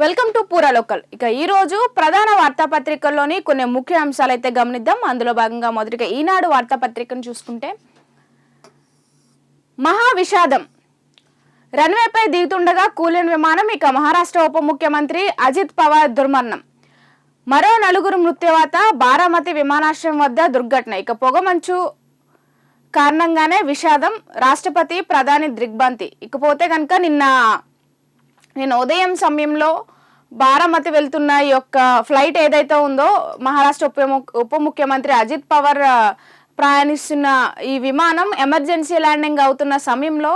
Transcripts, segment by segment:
Welcome to పూరా local. ఇక ఈ రోజు ప్రధాన వార్తాపత్రికల్లోని కొన్ని ముఖ్య అంశాలు అయితే గమనిద్దాం. అందులో భాగంగా మొదటిగా ఈనాడు వార్తాపత్రికను చూసుకుంటే, మహా విషాదం, రన్వేపై దిగుతుండగా కూలిన విమానం. ఇక మహారాష్ట్ర ఉప ముఖ్యమంత్రి అజిత్ పవార్ దుర్మరణం. మరో 4 మృత్యువాత బారామతి విమానాశ్రయం వద్ద దుర్ఘటన. ఇక పొగమంచు కారణంగానే విషాదం, రాష్ట్రపతి ప్రధాని దిగ్భ్రాంతి. ఇకపోతే కనుక నిన్న ఉదయం సమయంలో బారామతి వెళ్తున్న ఈ యొక్క ఫ్లైట్ ఏదైతే ఉందో, మహారాష్ట్ర ఉప ముఖ్యమంత్రి అజిత్ పవార్ ప్రయాణిస్తున్న ఈ విమానం ఎమర్జెన్సీ ల్యాండింగ్ అవుతున్న సమయంలో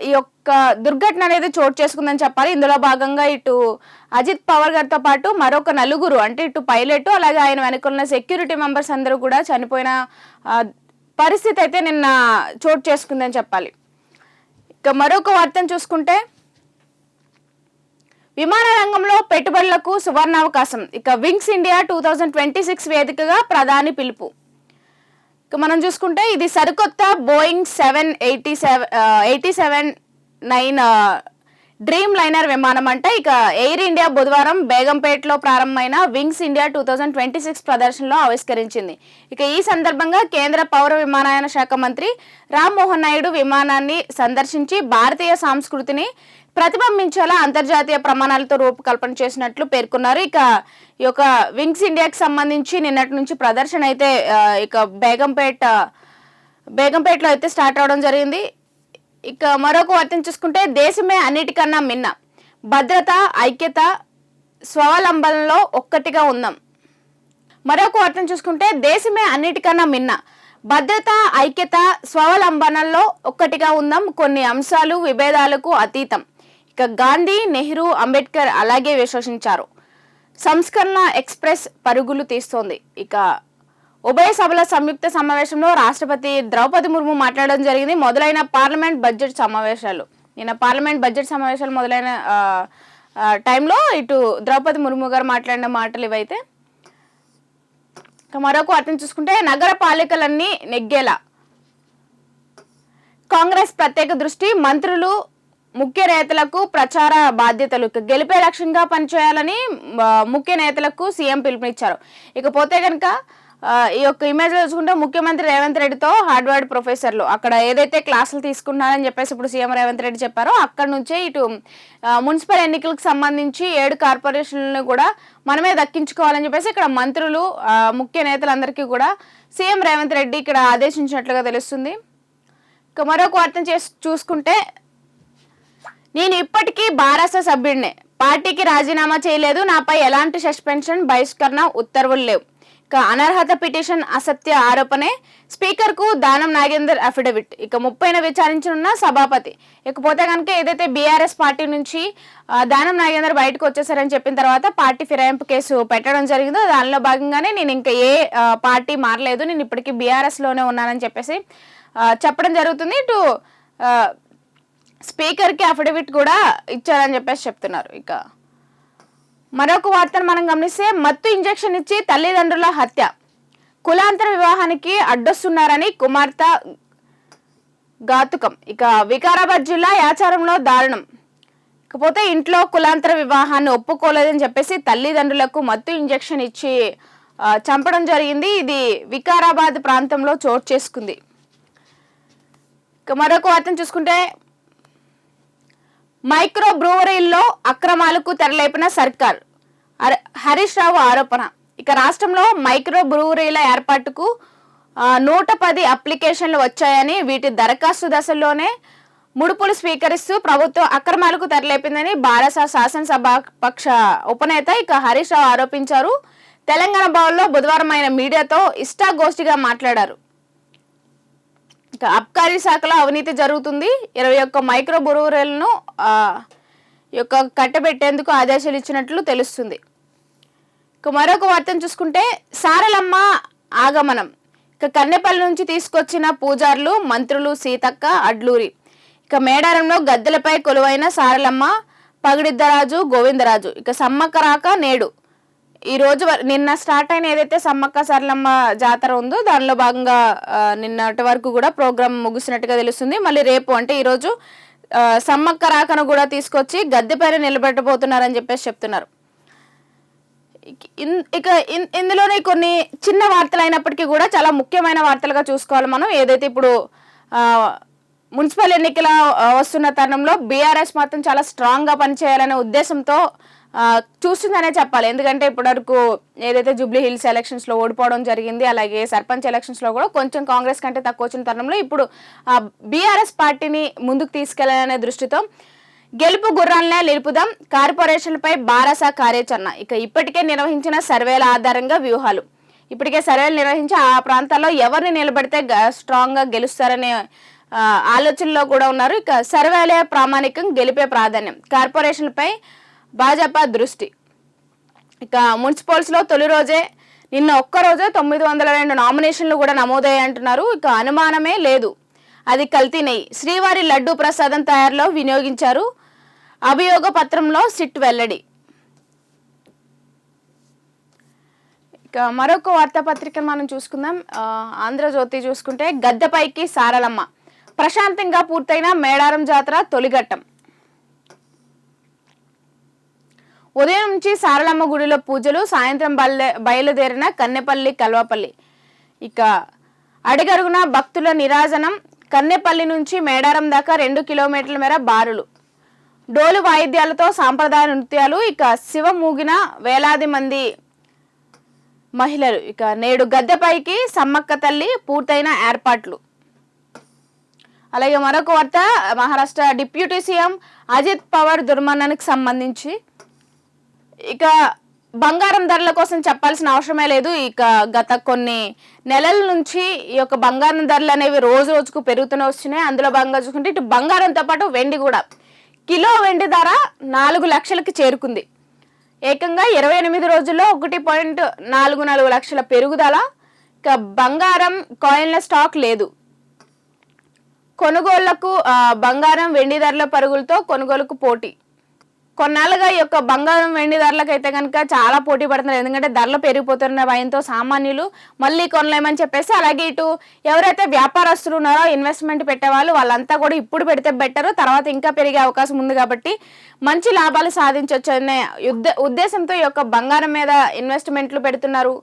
ఈ యొక్క దుర్ఘటన అనేది చోటు చేసుకుందని చెప్పాలి. ఇందులో భాగంగా ఇటు అజిత్ పవార్ గారితో పాటు మరొక 4, అంటే ఇటు పైలట్ అలాగే ఆయన వెనుకున్న సెక్యూరిటీ మెంబర్స్ అందరూ కూడా చనిపోయిన పరిస్థితి అయితే నిన్న చోటు చేసుకుందని చెప్పాలి. ఇక మరొక వార్తను చూసుకుంటే, విమాన రంగంలో పెట్టుబడులకు సువర్ణావకాశం. ఇక వింగ్స్ ఇండియా 2026 వేదికగా ప్రధాని పిలుపు. ఇక మనం చూసుకుంటే, ఇది సరికొత్త బోయింగ్ 787-9 డ్రీమ్ లైనర్ విమానం అంట. ఇక ఎయిర్ ఇండియా బుధవారం బేగంపేటలో ప్రారంభమైన వింగ్స్ ఇండియా 2026 ప్రదర్శనలో ఆవిష్కరించింది. ఇక ఈ సందర్భంగా కేంద్ర పౌర విమానయాన శాఖ మంత్రి రామ్మోహన్ నాయుడు విమానాన్ని సందర్శించి భారతీయ సంస్కృతిని ప్రతిబింబించేలా అంతర్జాతీయ ప్రమాణాలతో రూపకల్పన చేసినట్లు పేర్కొన్నారు. ఇక ఈ యొక్క వింగ్స్ ఇండియాకి సంబంధించి నిన్నటి నుంచి ప్రదర్శన అయితే ఇక బేగంపేటలో అయితే స్టార్ట్ అవడం జరిగింది. ఇక మరొక వార్తను చూసుకుంటే, దేశమే అన్నిటికన్నా మిన్న, భద్రత ఐక్యత స్వావలంబనలో ఒక్కటిగా ఉందాం. మరొక వార్తను చూసుకుంటే, దేశమే అన్నిటికన్నా మిన్న, భద్రత ఐక్యత స్వావలంబనలో ఒక్కటిగా ఉందాం, కొన్ని అంశాలు విభేదాలకు అతీతం. ఇక గాంధీ, నెహ్రూ, అంబేద్కర్ అలాగే విశ్వసించారు. సంస్కరణ ఎక్స్ప్రెస్ పరుగులు తీస్తోంది. ఇక ఉభయ సభల సంయుక్త సమావేశంలో రాష్ట్రపతి ద్రౌపది ముర్ము మాట్లాడడం జరిగింది. మొదలైన పార్లమెంట్ బడ్జెట్ సమావేశాలు, నిన్న పార్లమెంట్ బడ్జెట్ సమావేశాలు మొదలైన టైంలో ఇటు ద్రౌపది ముర్ము గారు మాట్లాడిన మాటలు ఇవైతే. మరొక అర్థం చూసుకుంటే, నగర పాలికలన్నీ నెగ్గేలా కాంగ్రెస్ ప్రత్యేక దృష్టి, మంత్రులు ముఖ్య నేతలకు ప్రచార బాధ్యతలు. గెలిపే లక్ష్యంగా పనిచేయాలని ముఖ్య నేతలకు సీఎం పిలుపునిచ్చారు. ఇకపోతే కనుక ఈ యొక్క ఇమేజ్ లో చూసుకుంటే, ముఖ్యమంత్రి రేవంత్ రెడ్డితో హార్డ్వర్డ్ ప్రొఫెసర్లు అక్కడ ఏదైతే క్లాసులు తీసుకున్నారని చెప్పేసి ఇప్పుడు సీఎం రేవంత్ రెడ్డి చెప్పారో, అక్కడ నుంచే ఇటు మున్సిపల్ ఎన్నికలకు సంబంధించి 7 కార్పొరేషన్లను కూడా మనమే దక్కించుకోవాలని చెప్పేసి ఇక్కడ మంత్రులు ముఖ్య నేతలందరికీ కూడా సీఎం రేవంత్ రెడ్డి ఇక్కడ ఆదేశించినట్లుగా తెలుస్తుంది. ఇక మరొక వార్తను చూసుకుంటే, నేను ఇప్పటికీ బారాస సభ్యుడినే, పార్టీకి రాజీనామా చేయలేదు, నాపై ఎలాంటి సస్పెన్షన్ బహిష్కరణ ఉత్తర్వులు లేవు. ఇక అనర్హత పిటిషన్ అసత్య ఆరోపణే, స్పీకర్ కు దానం నాగేందర్ అఫిడవిట్. ఇక 30న విచారించనున్న సభాపతి. ఇకపోతే కనుక ఏదైతే బీఆర్ఎస్ పార్టీ నుంచి దానం నాగేందర్ బయటకు వచ్చేసారని చెప్పిన తర్వాత పార్టీ ఫిరాయింపు కేసు పెట్టడం జరిగిందో, దానిలో భాగంగానే నేను ఇంకా ఏ పార్టీ మారలేదు, నేను ఇప్పటికీ బీఆర్ఎస్ లోనే ఉన్నానని చెప్పేసి చెప్పడం జరుగుతుంది. ఇటు స్పీకర్ కి అఫిడవిట్ కూడా ఇచ్చారని చెప్పేసి చెప్తున్నారు. ఇక మరొక వార్తను మనం గమనిస్తే, మత్తు ఇంజెక్షన్ ఇచ్చి తల్లిదండ్రుల హత్య, కులాంతర వివాహానికి అడ్డొస్తున్నారని కుమార్తె ఘాతుకం. ఇక వికారాబాద్ జిల్లా యాచారంలో దారుణం. ఇకపోతే ఇంట్లో కులాంతర వివాహాన్ని ఒప్పుకోలేదని చెప్పేసి తల్లిదండ్రులకు మత్తు ఇంజెక్షన్ ఇచ్చి చంపడం జరిగింది. ఇది వికారాబాద్ ప్రాంతంలో చోటు చేసుకుంది. ఇక మరొక వార్తను చూసుకుంటే, మైక్రో బ్రూవరీల్లో అక్రమాలకు తెరలేపిన సర్కార్, హరీష్ రావు ఆరోపణ. ఇక రాష్ట్రంలో మైక్రో బ్రూవరీల ఏర్పాటుకు 110 అప్లికేషన్లు వచ్చాయని, వీటి దరఖాస్తు దశల్లోనే ముడుపులు స్వీకరిస్తూ ప్రభుత్వం అక్రమాలకు తెరలేపిందని బారాస శాసనసభాపక్ష ఉపనేత ఇక హరీష్ రావు ఆరోపించారు. తెలంగాణ భవన్లో బుధవారం ఆయన మీడియాతో ఇష్టాగోష్ఠిగా మాట్లాడారు. ఇక అబ్కారీ శాఖలో అవినీతి జరుగుతుంది, 21 మైక్రో బ్రూవరీలను కట్టబెట్టేందుకు ఆదేశాలు ఇచ్చినట్లు తెలుస్తుంది. ఇక మరొక వార్తను చూసుకుంటే, సారలమ్మ ఆగమనం. ఇక కన్నెపల్లి నుంచి తీసుకొచ్చిన పూజారులు, మంత్రులు సీతక్క, అడ్లూరి. ఇక మేడారంలో గద్దెలపై కొలువైన సారలమ్మ, పగిడిద్దరాజు, గోవిందరాజు. ఇక సమ్మక్క రాక నేడు. ఈ రోజు నిన్న స్టార్ట్ అయిన ఏదైతే సమ్మక్క సారలమ్మ జాతర ఉందో, దానిలో భాగంగా నిన్నటి వరకు కూడా ప్రోగ్రామ్ ముగిసినట్టుగా తెలుస్తుంది. మళ్ళీ రేపు అంటే ఈరోజు సమ్మక్క రాకను కూడా తీసుకొచ్చి గద్దెపైన నిలబెట్టబోతున్నారని చెప్పేసి చెప్తున్నారు. ఇక ఇందులోనే కొన్ని చిన్న వార్తలు అయినప్పటికీ కూడా చాలా ముఖ్యమైన వార్తలుగా చూసుకోవాలి మనం. ఏదైతే ఇప్పుడు మున్సిపల్ ఎన్నికల వస్తున్న తరుణంలో బీఆర్ఎస్ మాత్రం చాలా స్ట్రాంగ్గా పనిచేయాలనే ఉద్దేశంతో చూస్తుందనే చెప్పాలి. ఎందుకంటే ఇప్పటివరకు ఏదైతే జూబ్లీ హిల్స్ ఎలక్షన్స్లో ఓడిపోవడం జరిగింది, అలాగే సర్పంచ్ ఎలక్షన్స్లో కూడా కొంచెం కాంగ్రెస్ కంటే తక్కువ వచ్చిన తరుణంలో ఇప్పుడు బీఆర్ఎస్ పార్టీని ముందుకు తీసుకెళ్లాలనే దృష్టితో గెలుపు గుర్రాలనే నిలుపుదాం, కార్పొరేషన్లపై బారాసా కార్యాచరణ. ఇక ఇప్పటికే నిర్వహించిన సర్వేల ఆధారంగా వ్యూహాలు. ఇప్పటికే సర్వేలు నిర్వహించి ఆ ప్రాంతాల్లో ఎవరిని నిలబడితే స్ట్రాంగ్గా గెలుస్తారనే ఆలోచనలో కూడా ఉన్నారు. ఇక సర్వేలే ప్రామాణికం, గెలిపే ప్రాధాన్యం, కార్పొరేషన్లపై భాజపా దృష్టి. ఇక మున్సిపల్స్లో తొలి రోజే నిన్న ఒక్కరోజే 902 నామినేషన్లు కూడా నమోదయ్యాయి అంటున్నారు. ఇక అనుమానమే లేదు, అది కల్తీ నెయ్యి. శ్రీవారి లడ్డూ ప్రసాదం తయారులో వినియోగించారు, అభియోగ పత్రంలో సిట్ వెల్లడి. ఇక మరొక వార్తాపత్రికను మనం చూసుకుందాం. ఆంధ్రజ్యోతి చూసుకుంటే గద్దెపైకి సారలమ్మ, ప్రశాంతంగా పూర్తయిన మేడారం జాతర తొలిఘట్టం. ఉదయం నుంచి సారలమ్మ గుడిలో పూజలు, సాయంత్రం బయలుదేరిన కన్నెపల్లి కల్వపల్లి. ఇక అడుగడుగున భక్తుల నిరాజనం. కన్నెపల్లి నుంచి మేడారం దాకా 2 కిలోమీటర్ల మేర బారులు, డోలు వాయిద్యాలతో సాంప్రదాయ నృత్యాలు. ఇక శివ మూగిన వేలాది మంది మహిళలు. ఇక నేడు గద్దెపైకి సమ్మక్క తల్లి, పూర్తయిన ఏర్పాట్లు. అలాగే మరొక వార్త, మహారాష్ట్ర డిప్యూటీ సీఎం అజిత్ పవార్ దుర్మరణానికి సంబంధించి ఇక బంగారం ధరల కోసం చెప్పాల్సిన అవసరమే లేదు. ఇక గత కొన్ని నెలల నుంచి ఈ యొక్క బంగారం ధరలు అనేవి రోజు రోజుకు పెరుగుతూనే వస్తున్నాయి. అందులో భాగంగా చూసుకుంటే ఇటు బంగారంతో పాటు వెండి కూడా, కిలో వెండి ధర 4 లక్షలకి చేరుకుంది. ఏకంగా 28 రోజుల్లో 1.44 లక్షల పెరుగుదల. ఇక బంగారం కాయిన్ల స్టాక్ లేదు. కొనుగోళ్లకు బంగారం వెండి ధరల పరుగులతో కొనుగోలుకు పోటీ. కొన్నాళ్ళుగా ఈ యొక్క బంగారం వెండి ధరలకు అయితే కనుక చాలా పోటీ పడుతున్నారు. ఎందుకంటే ధరలు పెరిగిపోతున్న భయంతో సామాన్యులు మళ్ళీ కొనలేమని చెప్పేసి, అలాగే ఇటు ఎవరైతే వ్యాపారస్తులు ఉన్నారో ఇన్వెస్ట్మెంట్ పెట్టేవాళ్ళు వాళ్ళంతా కూడా ఇప్పుడు పెడితే బెటర్, తర్వాత ఇంకా పెరిగే అవకాశం ఉంది కాబట్టి మంచి లాభాలు సాధించవచ్చు అనే ఉద్దేశంతో ఈ యొక్క బంగారం మీద ఇన్వెస్ట్మెంట్లు పెడుతున్నారు.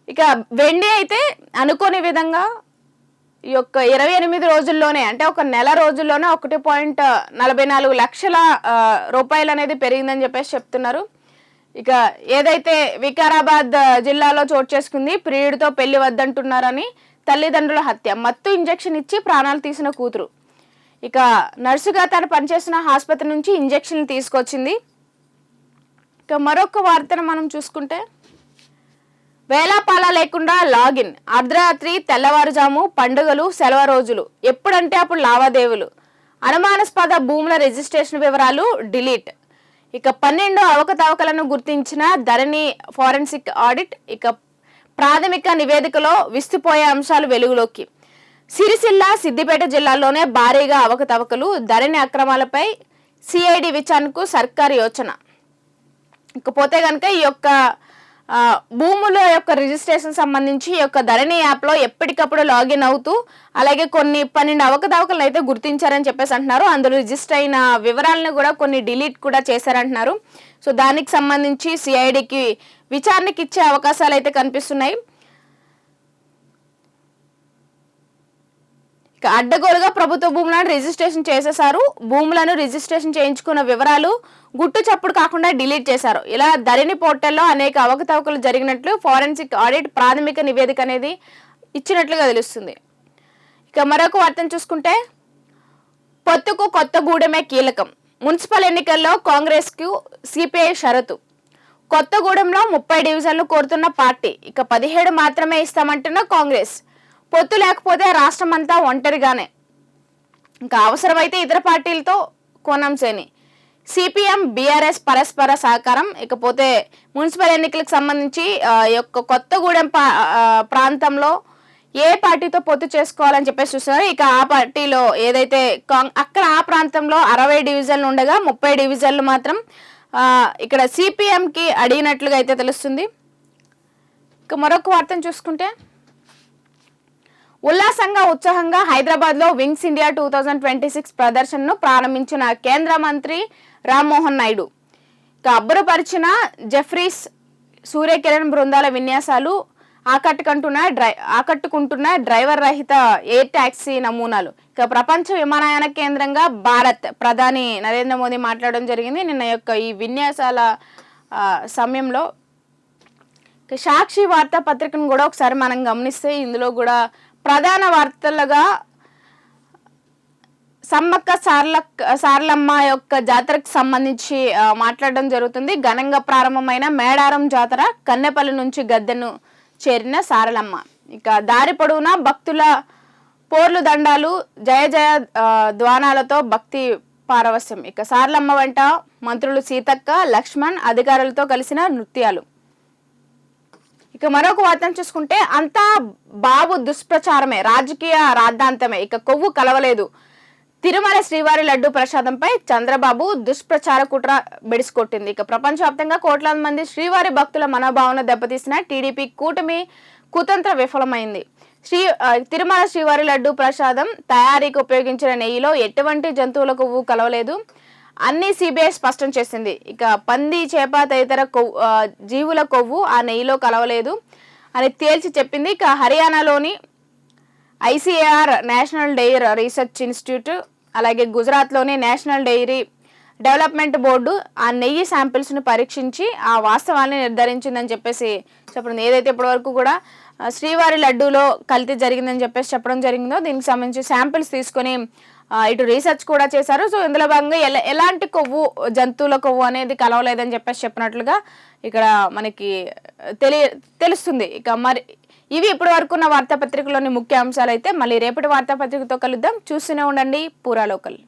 ఇక వెండి అయితే అనుకోని విధంగా ఈ యొక్క 28 రోజుల్లోనే, అంటే ఒక నెల రోజుల్లోనే 1.44 లక్షల రూపాయలు అనేది పెరిగిందని చెప్పేసి చెప్తున్నారు. ఇక ఏదైతే వికారాబాద్ జిల్లాలో చోటు చేసుకుంది, ప్రియుడితో పెళ్లి వద్దంటున్నారని తల్లిదండ్రుల హత్య, మత్తు ఇంజెక్షన్ ఇచ్చి ప్రాణాలు తీసిన కూతురు. ఇక నర్సుగా తను పనిచేసిన ఆసుపత్రి నుంచి ఇంజెక్షన్ తీసుకొచ్చింది. ఇక మరొక వార్తను మనం చూసుకుంటే, వేలాపాల లేకుండా లాగిన్, అర్ధరాత్రి తెల్లవారుజాము, పండుగలు సెలవు రోజులు, ఎప్పుడంటే అప్పుడు లావాదేవీలు, అనుమానాస్పద భూముల రిజిస్ట్రేషన్ వివరాలు డిలీట్. ఇక 12 అవకతవకలను గుర్తించిన ధరణి ఫోరెన్సిక్ ఆడిట్. ఇక ప్రాథమిక నివేదికలో విస్తుపోయే అంశాలు వెలుగులోకి. సిరిసిల్ల, సిద్దిపేట జిల్లాల్లోనే భారీగా అవకతవకలు, ధరణి అక్రమాలపై సిఐడి విచారణకు సర్కారు యోచన. ఇకపోతే కనుక ఈ యొక్క భూముల యొక్క రిజిస్ట్రేషన్ సంబంధించి ఈ యొక్క ధరణి యాప్లో ఎప్పటికప్పుడు లాగిన్ అవుతూ, అలాగే కొన్ని 12 అవకతవకలను అయితే గుర్తించారని చెప్పేసి అంటున్నారు. అందులో రిజిస్టర్ అయిన వివరాలను కూడా కొన్ని డిలీట్ కూడా చేశారంటున్నారు. సో దానికి సంబంధించి సిఐడికి విచారణకి ఇచ్చే అవకాశాలు అయితే కనిపిస్తున్నాయి. అడ్డగోలుగా ప్రభుత్వ భూములను రిజిస్ట్రేషన్ చేసేశారు. భూములను రిజిస్ట్రేషన్ చేయించుకున్న వివరాలు గుట్టు చప్పుడు కాకుండా డిలీట్ చేశారు. ఇలా ధరణి పోర్టల్లో అనేక అవకతవకలు జరిగినట్లు ఫోరెన్సిక్ ఆడిట్ ప్రాథమిక నివేదిక అనేది ఇచ్చినట్లుగా తెలుస్తుంది. ఇక మరొక వార్తను చూసుకుంటే, పొత్తుకు కొత్తగూడెమే కీలకం, మున్సిపల్ ఎన్నికల్లో కాంగ్రెస్కు సిపిఐ షరతు. కొత్తగూడెంలో 30 డివిజన్లు కోరుతున్న పార్టీ, ఇక 17 మాత్రమే ఇస్తామంటున్న కాంగ్రెస్. పొత్తు లేకపోతే రాష్ట్రం అంతా ఒంటరిగానే, ఇంకా అవసరమైతే ఇతర పార్టీలతో కోనంసేని. సిపిఎం బీఆర్ఎస్ పరస్పర సహకారం. ఇకపోతే మున్సిపల్ ఎన్నికలకు సంబంధించి యొక్క కొత్తగూడెం ప్రాంతంలో ఏ పార్టీతో పొత్తు చేసుకోవాలని చెప్పేసి చూస్తున్నారు. ఇక ఆ పార్టీలో ఏదైతే అక్కడ ఆ ప్రాంతంలో 60 డివిజన్లు ఉండగా 30 డివిజన్లు మాత్రం ఇక్కడ సిపిఎంకి అడిగినట్లుగా అయితే తెలుస్తుంది. ఇక మరొక వార్తను చూసుకుంటే, ఉల్లాసంగా ఉత్సాహంగా హైదరాబాద్ లో వింగ్స్ ఇండియా 2026 ప్రదర్శనను ప్రారంభించిన కేంద్ర మంత్రి రామ్మోహన్ నాయుడు. ఇక అబ్బురపరిచిన జెఫ్రీస్ సూర్యకిరణ్ బృందాల విన్యాసాలు ఆకట్టుకుంటున్న డ్రైవర్ రహిత ఎయిర్ టాక్సీ నమూనాలు. ఇక ప్రపంచ విమానయాన కేంద్రంగా భారత్ ప్రధాని నరేంద్ర మోదీ మాట్లాడడం జరిగింది నిన్న ఈ విన్యాసాల సమయంలో. సాక్షి వార్తా పత్రికను కూడా ఒకసారి మనం గమనిస్తే ఇందులో కూడా ప్రధాన వార్తలుగా సమ్మక్క సారలమ్మ యొక్క జాతరకు సంబంధించి మాట్లాడడం జరుగుతుంది. ఘనంగా ప్రారంభమైన మేడారం జాతర, కన్నెపల్లి నుంచి గద్దెను చేరిన సారలమ్మ. ఇక దారి పొడవునా భక్తుల పోర్లు దండాలు, జయ జయ ద్వానాలతో భక్తి పారవస్యం. ఇక సారలమ్మ వెంట మంత్రులు సీతక్క, లక్ష్మణ్ అధికారులతో కలిసిన నృత్యాలు. ఇక మరొక వార్తను చూసుకుంటే అంతా బాబు దుష్ప్రచారమే, రాజకీయ రాద్ధాంతమే. ఇక కొవ్వు కలవలేదు. తిరుమల శ్రీవారి లడ్డు ప్రసాదంపై చంద్రబాబు దుష్ప్రచార కుట్ర బెడిసికొట్టింది. ఇక ప్రపంచవ్యాప్తంగా కోట్లాది మంది శ్రీవారి భక్తుల మనోభావన దెబ్బతీసిన టీడీపీ కూటమి కుతంత్ర విఫలమైంది. తిరుమల శ్రీవారి లడ్డు ప్రసాదం తయారీకి ఉపయోగించిన నెయ్యిలో ఎటువంటి జంతువుల కొవ్వు కలవలేదు అన్ని సిబిఐ స్పష్టం చేసింది. ఇక పంది, చేప తదితర జీవుల కొవ్వు ఆ నెయ్యిలో కలవలేదు అని తేల్చి చెప్పింది. ఇక హర్యానాలోని ICAR national dairy research institute, అలాగే గుజరాత్లోని నేషనల్ డైరీ డెవలప్మెంట్ బోర్డు ఆ నెయ్యి శాంపిల్స్ను పరీక్షించి ఆ వాస్తవాన్ని నిర్ధారించిందని చెప్పేసి చెప్పడం. ఏదైతే ఇప్పటివరకు కూడా శ్రీవారి లడ్డూలో కల్తీ జరిగిందని చెప్పేసి చెప్పడం జరిగిందో దీనికి సంబంధించి శాంపిల్స్ తీసుకొని ఇటు రీసెర్చ్ కూడా చేశారు. సో ఇందులో భాగంగా ఎలాంటి కొవ్వు, జంతువుల కొవ్వు అనేది కలవలేదని చెప్పేసి చెప్పినట్లుగా ఇక్కడ మనకి తెలుస్తుంది. ఇక మరి ఇవి ఇప్పటి వరకు ఉన్న వార్తాపత్రికలోని ముఖ్య అంశాలు. అయితే మళ్ళీ రేపటి వార్తాపత్రికతో కలుద్దాం. చూస్తూనే ఉండండి పూరా లోకల్.